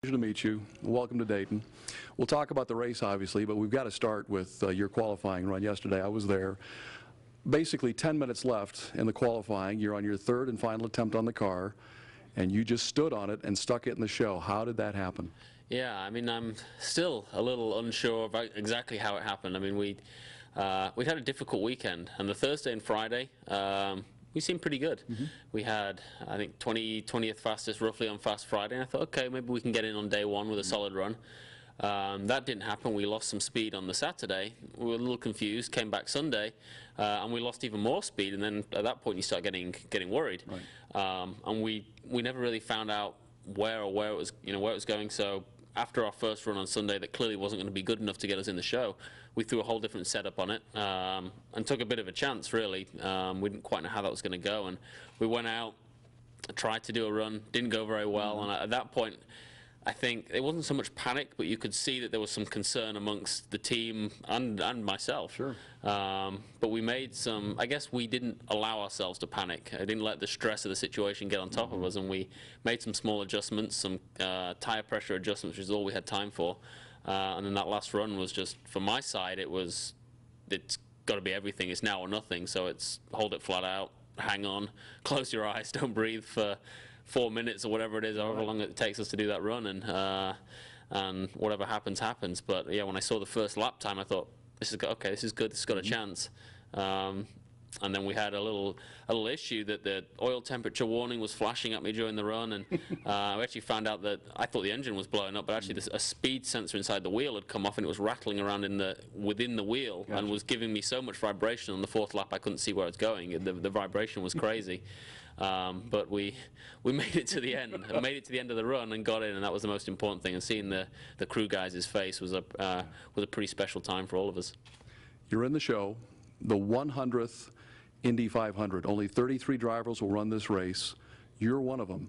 To meet you. Welcome to Dayton. We'll talk about the race, obviously, but we've got to start with your qualifying run yesterday. I was there. Basically 10 minutes left in the qualifying. You're on your third and final attempt on the car, and you just stood on it and stuck it in the show. How did that happen? Yeah, I mean, I'm still a little unsure about exactly how it happened. I mean, we'd had a difficult weekend, and the Thursday and Friday, we seemed pretty good. We had, I think, 20th fastest roughly on Fast Friday, and I thought, okay, maybe we can get in on day one with a solid run. That didn't happen. We lost some speed on the Saturday. We were a little confused, came back Sunday, and we lost even more speed, and then at that point you start getting worried. Right. And we never really found out where it was, where it was going. So after our first run on Sunday that clearly wasn't going to be good enough to get us in the show, we threw a whole different setup on it and took a bit of a chance, really. We didn't quite know how that was going to go, and we went out, tried to do a run, didn't go very well, and at that point I think it wasn't so much panic, but you could see that there was some concern amongst the team and myself. Sure. But we made some, I guess we didn't allow ourselves to panic. I didn't let the stress of the situation get on top of us, and we made some small adjustments, some tire pressure adjustments, which is all we had time for. And then that last run was just, from my side, it's got to be everything. It's now or nothing. So it's hold it flat out, hang on, close your eyes, don't breathe for 4 minutes or whatever it is, however long it takes us to do that run, and whatever happens, happens. But yeah, when I saw the first lap time, I thought, this is okay, this is good, this has got a chance. And then we had a little issue that the oil temperature warning was flashing at me during the run, and we actually found out that I thought the engine was blowing up, but actually a speed sensor inside the wheel had come off, and it was rattling around within the wheel. Gotcha. And was giving me so much vibration on the fourth lap I couldn't see where it was going. The vibration was crazy. But we made it to the end. Made it to the end of the run and got in, and that was the most important thing. And seeing the crew guys' face was a pretty special time for all of us. You're in the show, the 100th Indy 500. Only 33 drivers will run this race. You're one of them.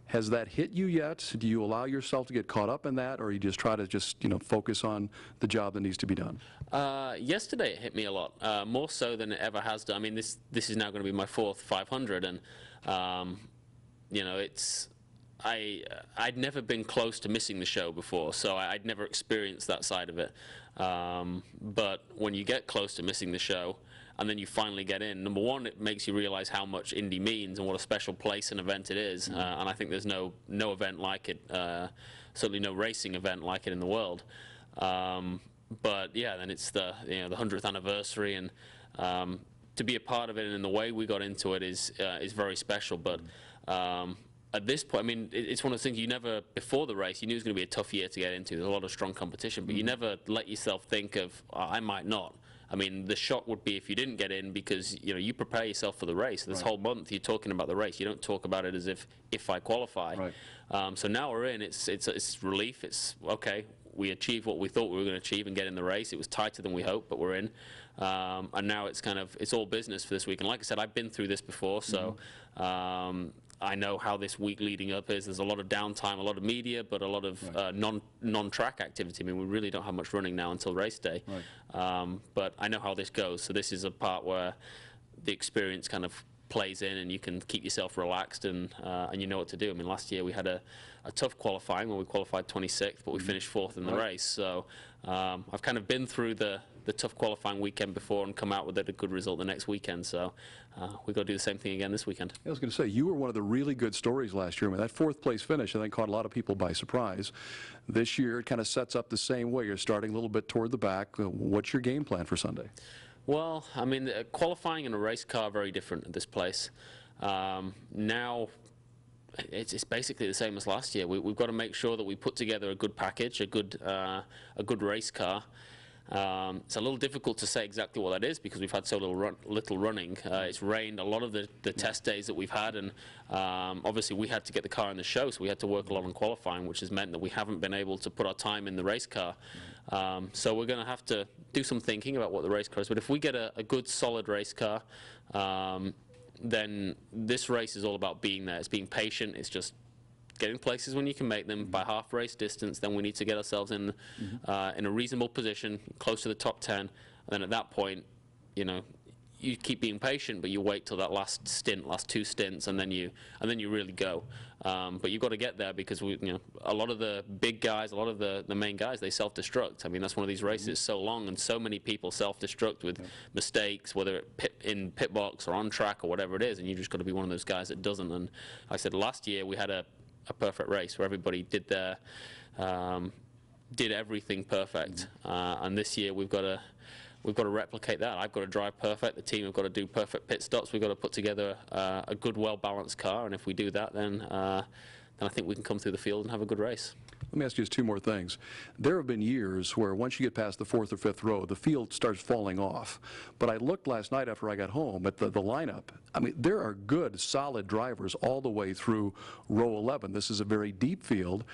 Has that hit you yet? Do you allow yourself to get caught up in that, or you just try to focus on the job that needs to be done? Yesterday it hit me a lot, more so than it ever has done. I mean, this is now going to be my fourth 500, and I'd never been close to missing the show before, so I'd never experienced that side of it. But when you get close to missing the show, and then you finally get in, number one, it makes you realize how much Indy means and what a special place and event it is. And I think there's no event like it, certainly no racing event like it in the world. But yeah, then it's the 100th anniversary, and to be a part of it and in the way we got into it is very special. But at this point, I mean, it's one of those things you never, before the race, you knew it was going to be a tough year to get into. There's a lot of strong competition, but you never let yourself think of, I might not. I mean, the shock would be if you didn't get in, because you prepare yourself for the race. This whole month you're talking about the race. You don't talk about it as if I qualify. Right. So now we're in. It's relief. It's okay. We achieved what we thought we were going to achieve and get in the race. It was tighter than we hoped, but we're in. And now it's all business for this week. And like I said, I've been through this before, so I know how this week leading up is. There's a lot of downtime, a lot of media, but a lot of non-track activity. I mean, we really don't have much running now until race day. Right. But I know how this goes. So this is a part where the experience kind of plays in, and you can keep yourself relaxed, and you know what to do. I mean, last year we had a tough qualifying where we qualified 26th, but we finished 4th in the race. So I've kind of been through the tough qualifying weekend before and come out with a good result the next weekend. So we've got to do the same thing again this weekend. I was going to say, you were one of the really good stories last year. I mean, that 4th place finish, I think, caught a lot of people by surprise. This year it kind of sets up the same way. You're starting a little bit toward the back. What's your game plan for Sunday? Well, I mean, qualifying in a race car are very different at this place. Now it's basically the same as last year. We've got to make sure that we put together a good package, a good race car. It's a little difficult to say exactly what that is because we've had so little running. It's rained a lot of the test days that we've had, and obviously we had to get the car in the show, so we had to work a lot on qualifying, which has meant that we haven't been able to put our time in the race car. So we're going to have to do some thinking about what the race car is. But if we get a good, solid race car, then this race is all about being there. It's being patient. It's just getting places when you can make them by half race distance. Then we need to get ourselves in a reasonable position, close to the top 10. And then at that point, you you keep being patient, but you wait till that last two stints, and then you really go. But you've got to get there, because a lot of the big guys, a lot of the main guys, they self-destruct. I mean, that's one of these races so long, and so many people self-destruct with mistakes, whether in pit box or on track or whatever it is, and you just got to be one of those guys that doesn't. And like I said, last year we had a perfect race where everybody did everything perfect, and this year we've got to replicate that. I've got to drive perfect. The team have got to do perfect pit stops. We've got to put together a good, well-balanced car, and if we do that, then I think we can come through the field and have a good race. Let me ask you just two more things. There have been years where once you get past the fourth or fifth row, the field starts falling off. But I looked last night after I got home at the lineup. I mean, there are good, solid drivers all the way through row 11. This is a very deep field.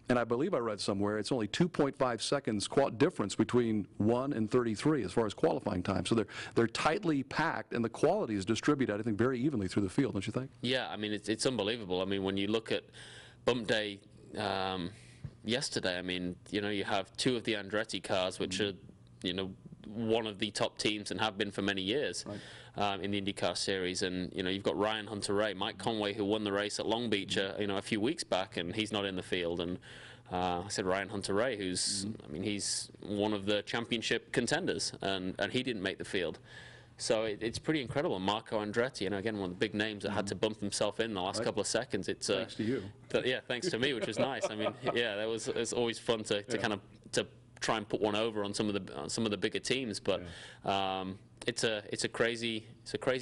And I believe I read somewhere it's only 2.5 seconds difference between 1 and 33 as far as qualifying time. So they're tightly packed, and the quality is distributed, I think, very evenly through the field, don't you think? Yeah, I mean, it's unbelievable. I mean, when you look at bump day yesterday, I mean, you have two of the Andretti cars, which are, one of the top teams and have been for many years. Right. In the IndyCar series, and you've got Ryan Hunter-Reay, Mike Conway, who won the race at Long Beach, a few weeks back, and he's not in the field. And I said Ryan Hunter-Reay, who's, I mean, he's one of the championship contenders, and he didn't make the field. So it's pretty incredible. Marco Andretti, again, one of the big names that had to bump himself in the last couple of seconds. It's thanks to you. Yeah, thanks to me, which was nice. I mean, yeah, it's always fun to kind of try and put one over on some of the bigger teams, but. It's a crazy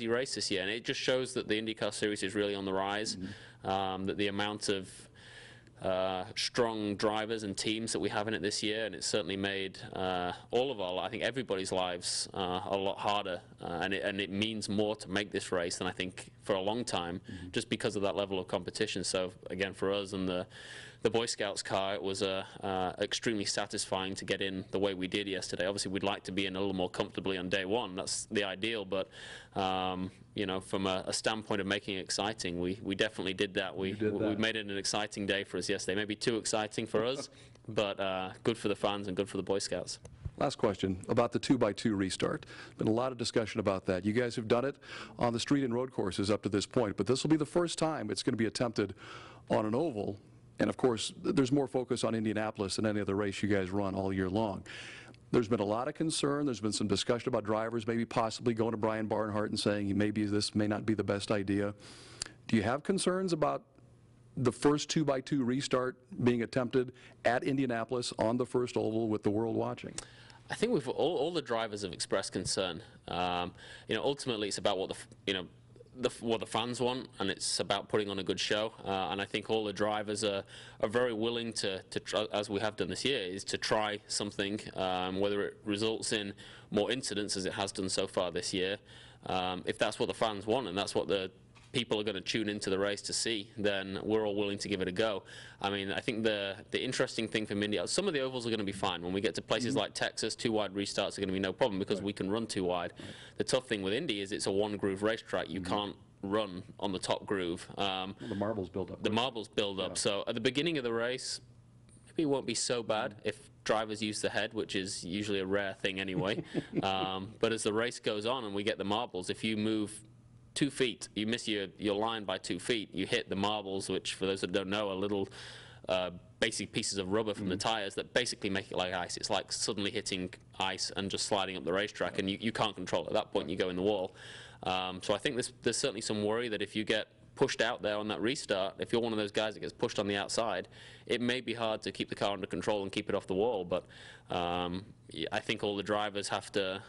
race this year, and it just shows that the IndyCar series is really on the rise. That the amount of strong drivers and teams that we have in it this year, and it's certainly made I think everybody's lives a lot harder, and it means more to make this race than I think for a long time, just because of that level of competition. So again, for us and the Boy Scouts car, it was extremely satisfying to get in the way we did yesterday. Obviously, we'd like to be in a little more comfortably on day one. That's the ideal, but from a standpoint of making it exciting, we definitely did that. We made it an exciting day for us yesterday. Maybe too exciting for us, but good for the fans and good for the Boy Scouts. Last question about the 2x2 restart. Been a lot of discussion about that. You guys have done it on the street and road courses up to this point, but this will be the first time it's going to be attempted on an oval. And of course, there's more focus on Indianapolis than any other race you guys run all year long. There's been a lot of concern. There's been some discussion about drivers maybe possibly going to Brian Barnhart and saying maybe this may not be the best idea. Do you have concerns about the first 2x2 restart being attempted at Indianapolis on the first oval with the world watching? I think all the drivers have expressed concern. Ultimately, it's about what what the fans want, and it's about putting on a good show. And I think all the drivers are very willing to try, as we have done this year, is to try something, whether it results in more incidents as it has done so far this year. If that's what the fans want, and that's what the people are going to tune into the race to see, then we're all willing to give it a go. I mean, I think the interesting thing from Indy, some of the ovals are going to be fine. When we get to places like Texas, 2 wide restarts are going to be no problem because we can run 2 wide. The tough thing with Indy is it's a one-groove racetrack. You can't run on the top groove. Well, the marbles build up. The marbles build up. So at the beginning of the race, maybe it won't be so bad if drivers use the head, which is usually a rare thing anyway. But as the race goes on and we get the marbles, if you move 2 feet, you miss your line by 2 feet, you hit the marbles, which for those that don't know are little basic pieces of rubber from the tires that basically make it like ice. It's like suddenly hitting ice and just sliding up the racetrack, and you can't control it. At that point you go in the wall. So I think there's certainly some worry that if you get pushed out there on that restart, if you're one of those guys that gets pushed on the outside, it may be hard to keep the car under control and keep it off the wall. But I think all the drivers have to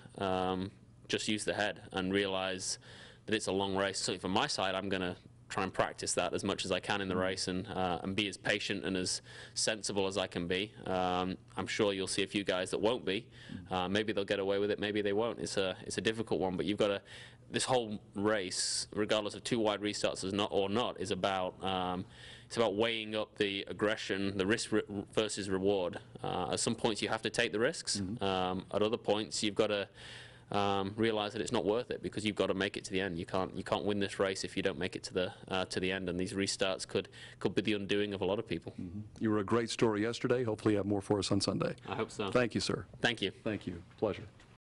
just use the head and realize that it's a long race. Certainly from my side, I'm going to try and practice that as much as I can in the race, and be as patient and as sensible as I can be. I'm sure you'll see a few guys that won't be. Maybe they'll get away with it, maybe they won't. It's a difficult one, but you've got to, this whole race, regardless of 2 wide restarts or not, is about it's about weighing up the aggression, the risk versus reward. At some points you have to take the risks. At other points you've got to realize that it's not worth it, because you've got to make it to the end. You can't win this race if you don't make it to the end, and these restarts could be the undoing of a lot of people. You were a great story yesterday. Hopefully you have more for us on Sunday. I hope so. Thank you, sir. Thank you. Thank you. Pleasure.